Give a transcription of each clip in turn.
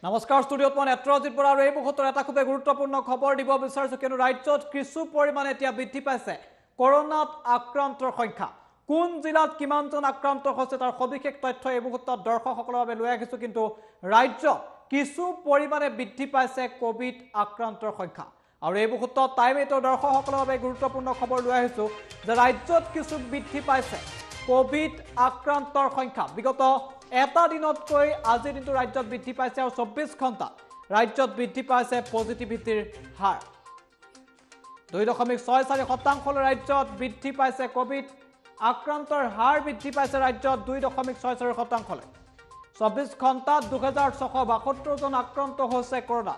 নমস্কাৰ ষ্টুডিঅ'ত মই নেত্ৰজিৎ বৰা আৰু এই মুহূৰ্তত এটা খুব গুৰুত্বপূৰ্ণ খবৰ দিব বিচাৰিছো কিয়নো ৰাজ্যত কিছু পৰিমাণে এতিয়া বৃদ্ধি পাইছে কৰোনাত আক্ৰান্তৰ সংখ্যা কোন জিলাত কিমানজন আক্ৰান্ত হৈছে তাৰ সবিশেষ তথ্য এই মুহূৰ্তত দৰ্শকসকলৰ বাবে লৈ আহিছো কিন্তু ৰাজ্যত কিছু পৰিমাণে বৃদ্ধি পাইছে কোভিড আক্ৰান্তৰ সংখ্যা আৰু এই মুহূৰ্তত টাইম এইটৰ দৰ্শকসকলৰ বাবে গুৰুত্বপূৰ্ণ খবৰ লৈ আহিছো যে ৰাজ্যত কিছু বৃদ্ধি পাইছে কোভিড আক্ৰান্তৰ সংখ্যা বিগত এটা দিনতকৈ আজি দিনটো ৰাজ্যত বৃদ্ধি পাইছে আৰু 24 ঘণ্টা ৰাজ্যত বৃদ্ধি পাইছে পজিটিভিটিৰ হাৰ 2.64% ৰাজ্যত বৃদ্ধি পাইছে কোভিড আক্ৰান্তৰ হাৰ বৃদ্ধি পাইছে ৰাজ্যত 2.64% 24 ঘণ্টাত 2672 জন আক্ৰান্ত হৈছে কৰোনা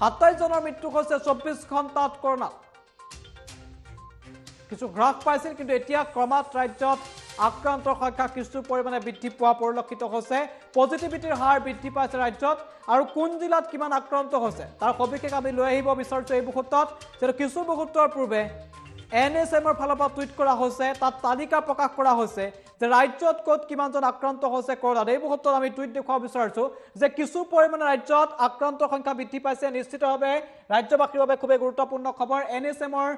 27 জনৰ মৃত্যু হৈছে 24 ঘণ্টাত কৰোনা কিছু হ্ৰাস পাইছিল কিন্তু এতিয়া ক্ৰমাৎ ৰাজ্যত আক্ৰান্তৰ সংখ্যা কিছু পৰিমাণে বৃদ্ধি পোৱা পৰিলক্ষিত হৈছে পজিটিভিটিৰ হাৰ বৃদ্ধি পাইছে ৰাজ্যত আৰু কোন জিলাত কিমান আক্ৰান্ত হৈছে তাৰ সবিশেষ আমি লৈ আহিব বিচাৰিছো এই মুহূৰ্তত যে কিছু মুহূৰ্তৰ পূৰ্বে এনএছএমৰ ফালৰ পৰা টুইট কৰা হৈছে তাত তালিকা প্ৰকাশ কৰা হৈছে যে ৰাজ্যত ক'ত কিমানজন আক্ৰান্ত হৈছে কৰোনাত এই মুহূৰ্তত আমি টুইট দেখুৱাব বিচাৰিছো যে কিছু পৰিমাণে ৰাজ্যত আক্ৰান্তৰ সংখ্যা বৃদ্ধি পাইছে নিশ্চিতভাৱে ৰাজ্যবাসীৰ বাবে খুব গুৰুত্বপূৰ্ণ খবৰ এনএছএমৰ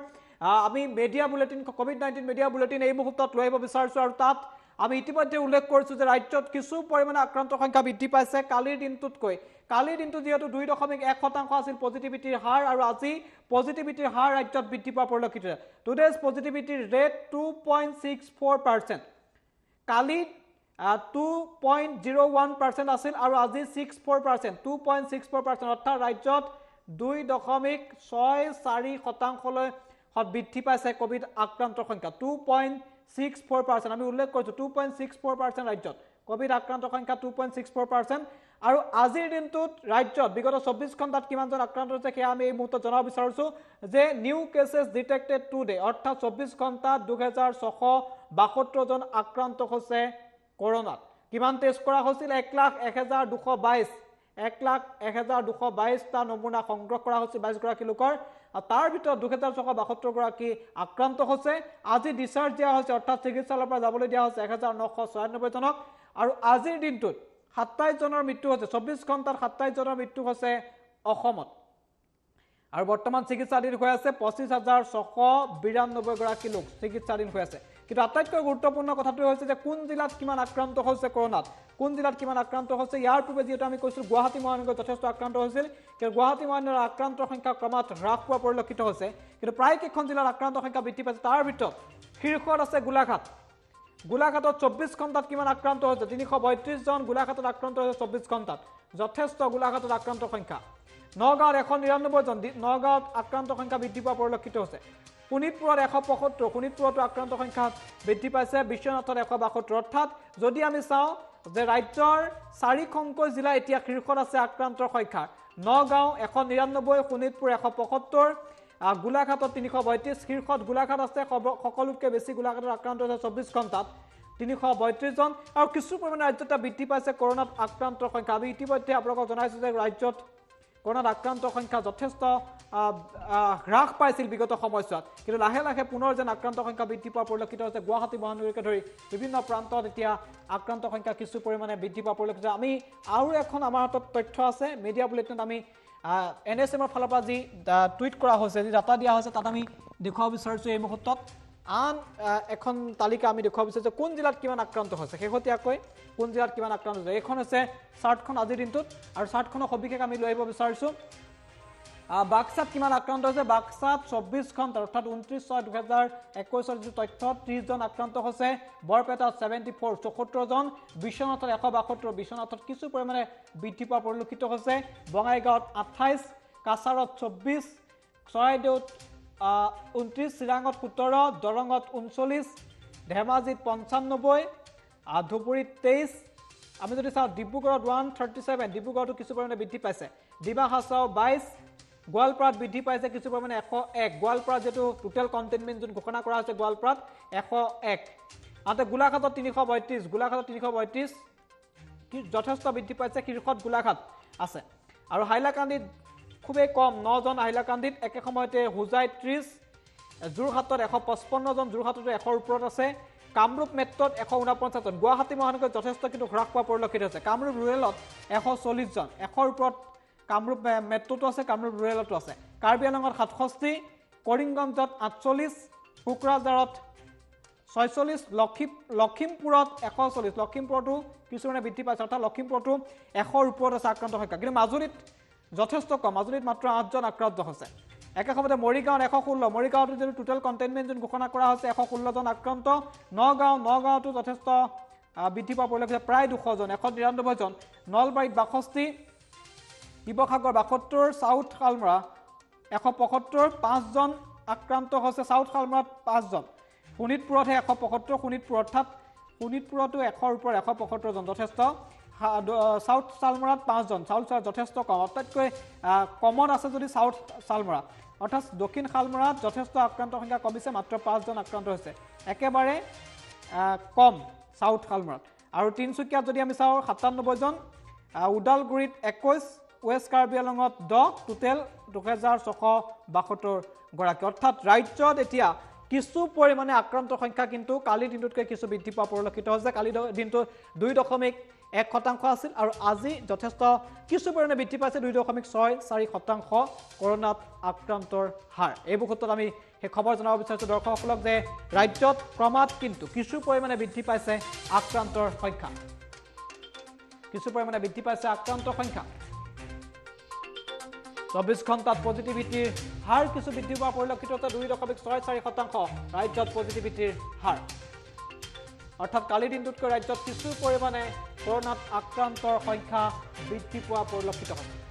আমি media bulletin COVID-19 media bulletin এই মুহূৰ্তত লৈ আহিব বিচাৰিছো আৰু তাত আমি ইতিমধ্যে উল্লেখ কৰিছো যে ৰাজ্যত কিছু পৰিমাণে আক্ৰান্তৰ সংখ্যা বৃদ্ধি পাইছে কালিৰ দিনটোতকৈ কালিৰ দিনটো যেহেতু 2.1% আছিল পজিটিভিটিৰ হাৰ আৰু আজি পজিটিভিটিৰ হাৰ ৰাজ্যত বৃদ্ধি পোৱা পৰিলক্ষিত টুডেজ পজিটিভিটিৰ ৰেট 2.64% কালি 2.01% আছিল আৰু আজি 64% 2.64% অৰ্থাৎ ৰাজ্যত 2.64% লৈ বৃদ্ধি পাইছে কোভিড আক্ৰান্তৰ সংখ্যা 2.64% আমি উল্লেখ কৰিছো 2.64% ৰাজ্যত কোভিড আক্ৰান্তৰ সংখ্যা 2.64% আৰু আজিৰ দিনটোত ৰাজ্যত বিগত 24 ঘণ্টাত কিমানজন আক্ৰান্ত হৈছে সেয়া আমি এই মুহূৰ্তত জনাব বিচাৰিছো যে নিউ কেसेছ ডিটেক্টেড টুডে অৰ্থাৎ 24 ঘণ্টাত 2672 জন আক্ৰান্ত হৈছে কৰোনাত কিমান টেষ্ট কৰা হৈছিল 1,01,222 1,01,222 টা নমুনা সংগ্ৰহ কৰা হৈছে 22 গৰাকী লোকৰ তাৰ ভিতৰত 2672 গৰাকী আক্ৰান্ত হৈছে আজি ডিসচাৰ্জ দিয়া হৈছে অৰ্থাৎ চিকিৎসালয়ৰ পৰা যাবলৈ দিয়া হৈছে 1996 জনক আৰু আজিৰ দিনটোত 27 জনৰ মৃত্যু হৈছে 24 ঘণ্টাত 27 জনৰ মৃত্যু হৈছে অসমত আৰু বৰ্তমান চিকিৎসাধীন হৈ আছে 25,692 গৰাকী লোক চিকিৎসাধীন হৈ আছে কিন্তু আটাইতকৈ গুৰুত্বপূৰ্ণ কথাটো হৈছে যে কোন জিলাত কিমান আক্ৰান্ত হৈছে কৰোনাত কোন জিলাত কিমান আক্ৰান্ত হৈছে ইয়াৰ পূৰ্বে যেটা আমি কৈছো গুৱাহাটী মহানগৰত যথেষ্ট আক্ৰান্ত হৈছিল কিন্তু গুৱাহাটী মহানগৰৰ আক্ৰান্তৰ সংখ্যা ক্ৰমাৎ হ্ৰাস পোৱা পৰিলক্ষিত হৈছে কিন্তু প্ৰায় কেইখন জিলাৰ আক্ৰান্তৰ সংখ্যা বৃদ্ধি পাইছে তাৰ ভিতৰত শীৰ্ষত আছে গোলাঘাটত 24 ঘণ্টাত কিমান আক্ৰান্ত হৈছে 332 জন গোলাঘাটত আক্ৰান্ত হৈছে 24 ঘণ্টাত যথেষ্ট গোলাঘাটত আক্ৰান্তৰ সংখ্যা নগাঁৱত 199 জন নগাঁৱত আক্ৰান্তৰ সংখ্যা বৃদ্ধি পোৱা পৰিলক্ষিত হৈছে শোণিতপুৰত 175 শোণিতপুৰতো আক্ৰান্তৰ সংখ্যা বৃদ্ধি পাইছে বিশ্বনাথত 172 অৰ্থাৎ যদি আমি চাওঁ যে ৰাজ্যৰ 4খনকৈ জিলা এতিয়া শীৰ্ষত আছে আক্ৰান্তৰ সংখ্যা নগাঁও 199 শোণিতপুৰ 175 গোলাঘাটত 332 শীৰ্ষত গোলাঘাট আছে সকলোতকৈ বেছি গোলাঘাটত আক্ৰান্ত হৈছে 24 ঘণ্টাত 332 জন আৰু কিছু পৰিমাণে ৰাজ্যত বৃদ্ধি পাইছে কৰোনাত আক্ৰান্তৰ সংখ্যা আমি ইতিমধ্যে আপোনালোকক জনাইছো যে ৰাজ্যত কৰোনাত আক্ৰান্তৰ সংখ্যা যথেষ্ট হ্ৰাস পাইছিল বিগত সময়ছোৱাত কিন্তু লাহে লাহে পুনৰ যেন আক্ৰান্তৰ সংখ্যা বৃদ্ধি পোৱা পৰিলক্ষিত হৈছে গুৱাহাটী মহানগৰীকে ধৰি বিভিন্ন প্ৰান্তত এতিয়া আক্ৰান্তৰ সংখ্যা কিছু পৰিমাণে বৃদ্ধি পোৱা পৰিলক্ষিত আমি আৰু এখন আমাৰ হাতত তথ্য আছে মিডিয়া বুলেটিনত আমি এনএছএমৰ ফালৰ পৰা যি টুইট কৰা হৈছে যি ডাটা দিয়া হৈছে তাত আমি দেখুৱাব বিচাৰিছো এই মুহূৰ্তত আন এখন তালিকা আমি দেখুৱাব বিচাৰিছো কোন জিলাত কিমান আক্ৰান্ত হৈছে শেহতীয়াকৈ কোন জিলাত কিমান আক্ৰান্ত হৈছে এইখন আছে চাৰ্টখন আজিৰ দিনটোত আৰু চাৰ্টখনৰ সবিশেষ আমি লৈ আহিব বিচাৰিছো বাক্সাত কিমান আক্ৰান্ত হৈছে বাক্সাত 24 ঘণ্টা অৰ্থাৎ 29/6/2021 যিটো তথ্য 30 জন আক্ৰান্ত হৈছে বৰপেটাত 74 74 জন বিশ্বনাথত 172 বিশ্বনাথত কিছু পৰিমাণে বৃদ্ধি পোৱা পৰিলক্ষিত হৈছে বঙাইগাঁৱত 28 কাছাৰত 24 চৰাইদেউত 29 চিৰাঙত 17 দৰঙত 39 ধেমাজিত 95 ধুবুৰীত 23 আমি যদি চাওঁ ডিব্ৰুগড়ত 137 ডিব্ৰুগড়তো কিছু পৰিমাণে বৃদ্ধি পাইছে ডিমা হাছাও 22 গোৱালপাৰাত বৃদ্ধি পাইছে কিছু পৰিমাণে 101 গোৱালপাৰাত যেটো টোটাল কন্টেইনমেন্ট জোন ঘোষণা কৰা হৈছে গোৱালপাৰাত 101 আনতে গোলাঘাটত 332 কি যথেষ্ট বৃদ্ধি পাইছে শীৰ্ষত গোলাঘাট আছে আৰু হাইলাকান্দিত খুবেই কম 9 জন হাইলাকান্দিত একে সময়তে হুজাই 30 যোৰহাটত 155 জন যোৰহাটত 100ৰ ওপৰত আছে কামৰূপ মেট্ৰত 149 জন গুৱাহাটী মহানগৰত যথেষ্ট কিন্তু হ্ৰাস পোৱা পৰিলক্ষিত হৈছে কামৰূপ ৰুৰেলত 140 জন 100ৰ ওপৰত কামৰূপ মেট্ৰটো আছে কামৰূপ ৰুৰেলতো আছে কাৰ্বি আংলঙত 67 কৰিমগঞ্জত 48 কোকৰাঝাৰত 46 লখিমপুৰত 140 লখিমপুৰতো কিছুমানে বৃদ্ধি পাইছে অৰ্থাৎ লখিমপুৰতো 100ৰ ওপৰত আছে আক্ৰান্ত সংখ্যা কিন্তু মাজুলীত যথেষ্ট কম মাজুলীত মাত্ৰ 8 জন আক্ৰান্ত হৈছে একে সময়তে মৰিগাঁৱত 116 মৰিগাঁৱত যদি টোটেল কণ্টেইনমেণ্ট জোন ঘোষণা কৰা হৈছে 116 জন আক্ৰান্ত নগাঁৱতো যথেষ্ট বৃদ্ধি পোৱা পৰিলক্ষিত প্ৰায় 200 জন 199 জন নলবাৰীত 62 শিৱসাগৰ 72 চাউথ শালমৰা 175 5 জন আক্ৰান্ত হৈছে চাউথ শালমৰাত 5 জন শোণিতপুৰতহে 175 শোণিতপুৰ অৰ্থাৎ শোণিতপুৰতো 100ৰ ওপৰত 175 জন যথেষ্ট সাউথ শালমৰাত 5 জন সাউথ যথেষ্ট কম অৰ্থাৎকৈ কমন আছে যদি সাউথ শালমৰা অৰ্থাৎ দক্ষিণ শালমৰাত যথেষ্ট আক্ৰান্ত সংখ্যা কমিছে মাত্ৰ 5 জন আক্ৰান্ত হৈছে একেবাৰে কম সাউথ শালমৰাত আৰু তিনচুকীয়াত যদি আমি চাওঁ 97 জন উদালগুৰিত 21 ওয়েষ্ট কাৰ্বি আংলঙত 10 টোটেল 2672 গৰাকী অৰ্থাৎ ৰাজ্যত এতিয়া কিছু পৰিমাণে আক্ৰান্ত সংখ্যা কিন্তু কালি দিনটোতকৈ কিছু বৃদ্ধি পোৱা পৰিলক্ষিত হৈছে কালি দিনটো 2.1% আছিল আৰু আজি যথেষ্ট কিছু পৰিমাণে বৃদ্ধি পাইছে 2.64% কৰোনাত আক্ৰান্তৰ হাৰ এই মুহূৰ্তত আমি এই খবৰ জনাব বিচাৰিছো দৰ্শকসকলক যে ৰাজ্যত ক্ৰমাৎ কিন্তু কিছু পৰিমাণে বৃদ্ধি পাইছে আক্ৰান্তৰ সংখ্যা কিছু পৰিমাণে বৃদ্ধি পাইছে আক্ৰান্তৰ সংখ্যা 24 ঘণ্টাত পজিটিভিটিৰ হাৰ কিছু বৃদ্ধি পোৱা পৰিলক্ষিত হৈছে 2.64% ৰাজ্যত পজিটিভিটিৰ হাৰ অৰ্থাৎ কালি দিনটোতকৈ ৰাজ্যত কিছু পৰিমাণে কৰোনাত আক্ৰান্তৰ সংখ্যা বৃদ্ধি পোৱা পৰিলক্ষিত হৈছে